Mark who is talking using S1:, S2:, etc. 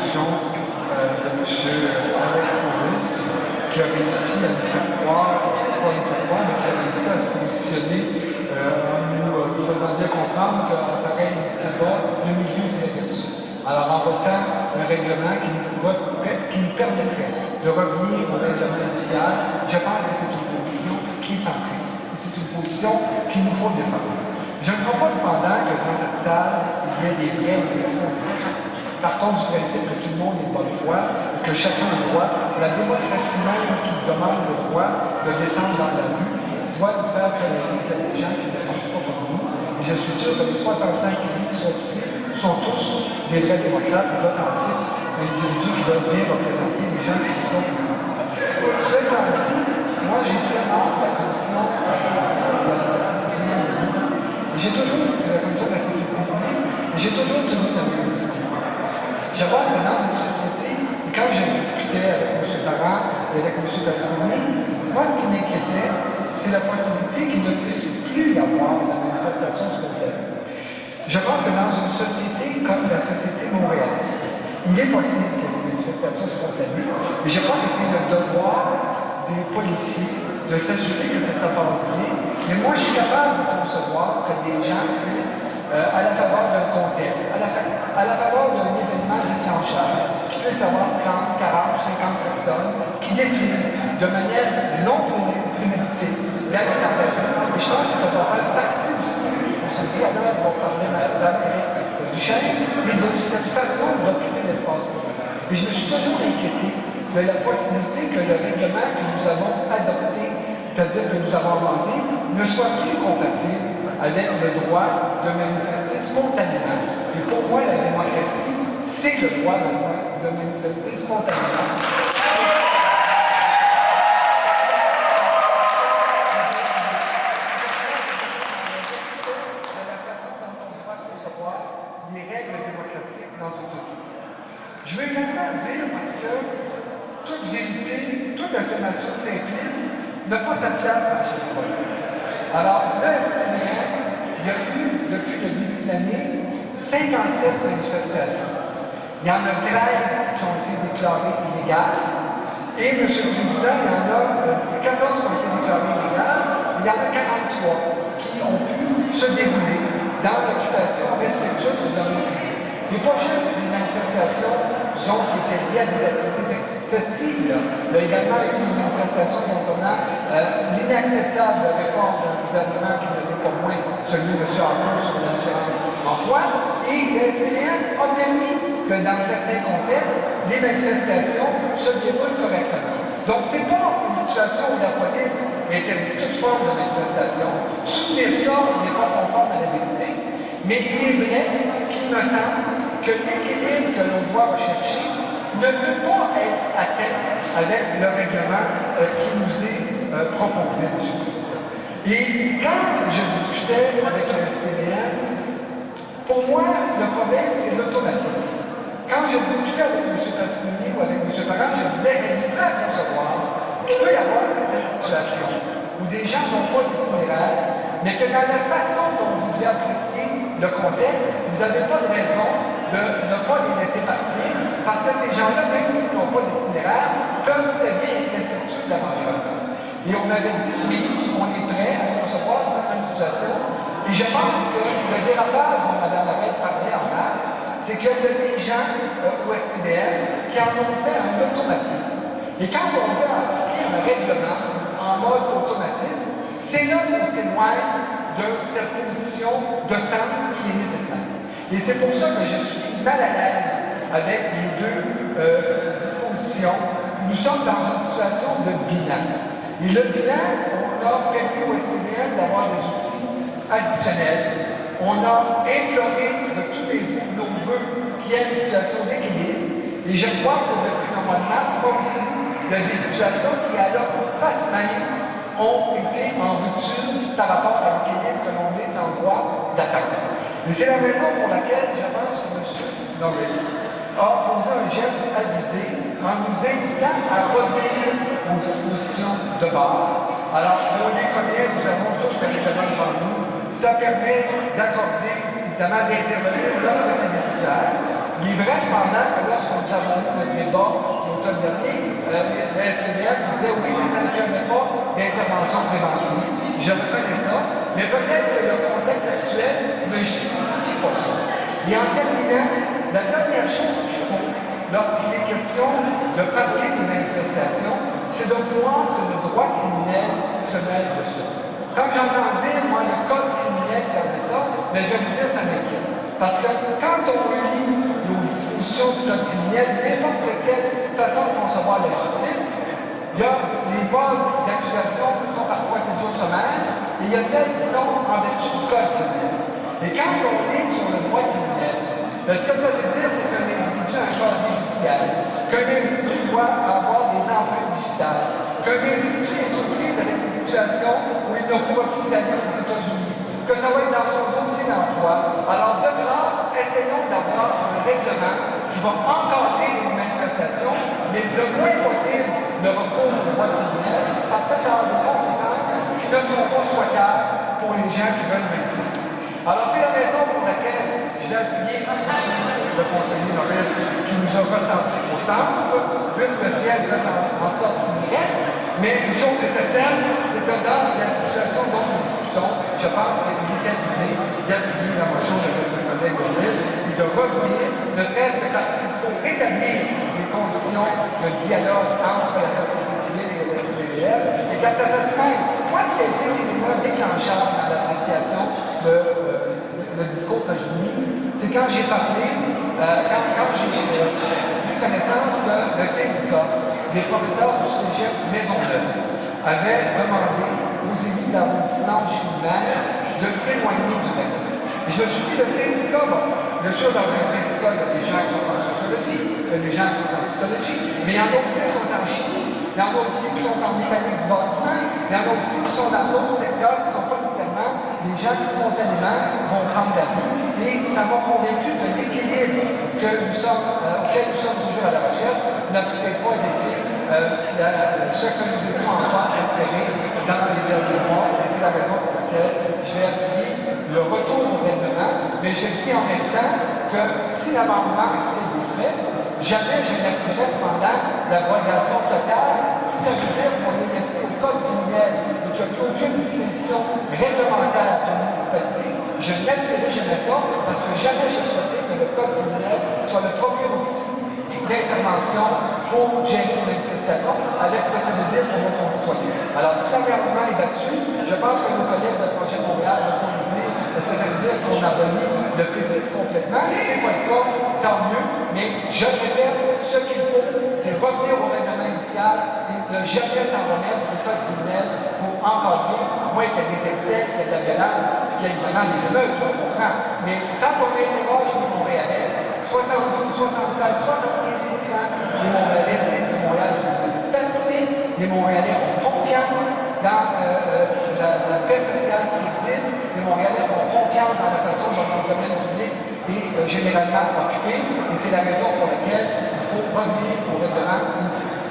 S1: introduction de M. Alex Maurice, qui a réussi à nous faire croire, pas nous faire croire, mais qui a réussi à se positionner en nous faisant bien comprendre qu'un pareil débat, le milieu c'est là-dessus. Alors en votant un règlement qui nous permettrait de revenir au règlement initial, je pense que c'est une position qui est centriste. C'est une position qu'il nous faut défendre. Je ne crois pas cependant que dans cette salle, il y ait des vrais ou des faux. Partons du principe que tout le monde est de bonne foi et que chacun a le droit. C'est la démocratie même qui demande le droit de descendre dans la rue, doit nous faire prélever qu'il y a des gens qui ne pensent pas comme vous. Et je suis sûr que les 65 élus qui sont ici sont tous des vrais démocrates et authentiques, des individus qui veulent bien représenter les gens qui sont comme vous. Cela étant dit, moi j'ai tellement la commission j'ai toujours la commission de la sécurité publique, et j'ai toujours tenu à me discuter. Je vois que dans une société, et quand je discutais avec M. Parent et avec M. Tasconi, moi ce qui m'inquiétait, c'est la possibilité qu'il ne puisse plus y avoir la manifestation spontanée. Je pense que dans une société comme la société montréalaise, il est possible qu'il y ait des manifestations spontanées, et je crois que c'est le devoir des policiers de s'assurer que ça se passe bien. Mais moi, je suis capable de concevoir que des gens puissent, à la faveur d'un contexte, à la faveur d'un événement déclencheur, qui puisse avoir 30, 40, 50 personnes qui décident de manière non préméditée d'aller dans la rue. Et je pense que ça doit faire partie aussi, on se dit alors, on va parler à Mme Duchesne, et de cette façon d'occuper l'espace public. Et je me suis toujours inquiété de la possibilité que le règlement que nous avons adopté, c'est-à-dire que nous avons amendé, ne soit plus compatible avec le droit de manifester spontanément. Et pour moi, la démocratie, c'est le droit de manifester spontanément. De la façon dont on doit concevoir les règles démocratiques dans une société. Je vais également dire, parce que toute vérité, toute affirmation simpliste n'a pas sa place dans ce débat. Alors, le SPN, il y a eu, depuis le début de l'année, 57 manifestations. Il y en a 13 qui ont été déclarées illégales. Et, M. le Président, il y en a 14 qui ont été déclarées illégales. Il y en a 43 qui ont pu se dérouler dans l'occupation respectueuse du domaine public. Mais pas juste des manifestations qui étaient liées à des activités festives. Il y a également eu une manifestation concernant l'inacceptable réforme du gouvernement qui ne l'est pas moins celui de M. Arthur sur l'assurance emploi. Et le SPN a permis que dans certains contextes, les manifestations se déroulent correctement. Donc, ce n'est pas une situation où la police interdit toute forme de manifestation. Soutenir ça n'est pas conforme à la vérité. Mais il est vrai qu'il me semble que l'équilibre que l'on doit rechercher ne peut pas être atteint avec le règlement qui nous est proposé, M. le Président. Et quand je discutais avec le SPN, pour moi, le problème, c'est l'automatisme. Quand je discutais avec M. Tasconi ou avec M. Parent, je disais, est-ce prêt à concevoir qu'il peut y avoir certaines situations où des gens n'ont pas d'itinéraire, mais que dans la façon dont vous devez apprécier le contexte, vous n'avez pas de raison de ne pas les laisser partir, parce que ces gens-là, même s'ils n'ont pas d'itinéraire, peuvent très bien être respectueux de l'environnement. Et on m'avait dit, oui, on est prêt à concevoir certaines situations. Et je pense que le dérapage dont Mme Laurette parlait en mars, c'est qu'il y a des gens au SPDL qui en ont fait un automatisme. Et quand on veut appliquer un règlement en mode automatisme, c'est là qu'on s'éloigne de cette position de femme qui est nécessaire. Et c'est pour ça que je suis mal à l'aise avec les deux dispositions. Nous sommes dans une situation de bilan. Et le bilan, on a permis au SPDL d'avoir des outils additionnels. On a imploré de tous nos voeux qu'il y ait une situation d'équilibre. Et je crois que depuis le mois de mars, comme aussi, il y a des situations qui, à leur face même, ont été en rupture par rapport à l'équilibre que l'on est en droit d'attendre. Et c'est la raison pour laquelle je pense que M. Norris a posé un geste avisé en nous invitant à revenir aux dispositions de base. Alors, on les connaît, nous avons tous le règlement devant nous. Ça permet d'accorder, évidemment, d'intervenir lorsque c'est nécessaire. Les Il me reste pendant que lorsque nous avons eu le débat l'automne dernier, le SPDF disait oui, mais ça ne permet pas d'intervention préventive. Je reconnais ça, mais peut-être que le contexte actuel ne justifie pas ça. Et en terminant, la dernière chose qu'il faut, lorsqu'il est question de parler des manifestations, c'est de voir que le droit criminel se mêle de ça. Quand j'entends dire, moi, le code criminel permet ça, mais je vous dis, ça m'inquiète. Parce que quand on lit nos dispositions du code criminel, n'importe quelle façon de concevoir la justice, il y a les vols d'accusation qui sont par procédure sommaire, et il y a celles qui sont en vertu du code criminel. Et quand on est sur le droit criminel, ce que ça veut dire, c'est qu'un individu a un casier judiciaire, qu'un individu doit avoir des empreintes digitales, qu'un individu est aux prises avec une situation où il ne pourra plus aller aux États-Unis, que ça va être dans son dossier d'emploi. Alors, de grâce, essayons d'avoir un règlement qui va encadrer une manifestation, mais le moins possible le recours au droit criminel, parce que ça a des conséquences qui ne sont pas souhaitables pour les gens qui veulent manifester. Alors, c'est la raison pour laquelle j'ai appuyé le conseiller Maurice qui nous a recentrés au centre, plus le ciel fait en sorte qu'il y reste, mais une chose est certaine, c'est que dans la situation dont nous discutons, je pense qu'il est vitalisé d'appuyer la motion de notre collègue Maurice et de revenir, ne serait-ce que parce qu'il faut rétablir les conditions de dialogue entre la société civile et les SPDF, et qu'à cette semaine, moi, ce qui a été l'élément déclencheur dans l'appréciation le discours que j'ai mis, c'est quand j'ai parlé, quand j'ai pris connaissance que le syndicat des professeurs du cégep Maisonneuve avait demandé aux élus d'arrondissement de Chimère de s'éloigner du terrain. Et je me suis dit, le syndicat, bon, bien sûr, dans un syndicat, il y a des gens qui sont en sociologie, il y a des gens qui sont en psychologie, mais il y en a aussi qui sont en chimie, il y en a aussi qui sont en mécanique du bâtiment, il y en a aussi qui sont dans d'autres secteurs qui ne sont pas nécessairement des gens qui spontanément vont prendre la rue. Et ça m'a convaincu de l'équilibre auquel nous sommes toujours à la recherche n'a peut-être pas été ce que nous étions encore espérés dans les derniers mois. Et c'est la raison pour laquelle je vais appuyer le retour au règlement, mais je dis en même temps que si l'amendement était défait, jamais je n'appuierais cependant l'abrogation totale, si ça veut dire qu'on est laissé au code criminel et qu'il n'y a plus aucune disposition réglementaire sur la municipalité. Je n'appuierai jamais ça parce que jamais je souhaiterais que le code criminel soit le premier outil d'intervention pour gérer une manifestation avec ce que ça veut dire pour nos concitoyens. Alors, si l'amendement est battu, je pense que nos collègues de Projet Montréal vont nous dire est-ce que ça veut dire qu'on abolit le précise complètement? Si ce n'est pas le cas, tant mieux. Mais je répète, ce qu'il faut, c'est revenir au règlement initial et ne jamais s'en remettre au code criminel pour encadrer, à moins qu'il y ait des excès, qu'il y ait de la violence, qu'il y ait vraiment des émeutes, on comprend. Mais quand on interroge les Montréalais, 70, 73, 75% des Montréalais disent que Montréal est pacifique, les Montréalais ont confiance dans la paix sociale qui existe, les Montréalais ont confiance dans la façon dont le domaine public est généralement occupé, et c'est la raison pour laquelle il faut revenir au règlement initial.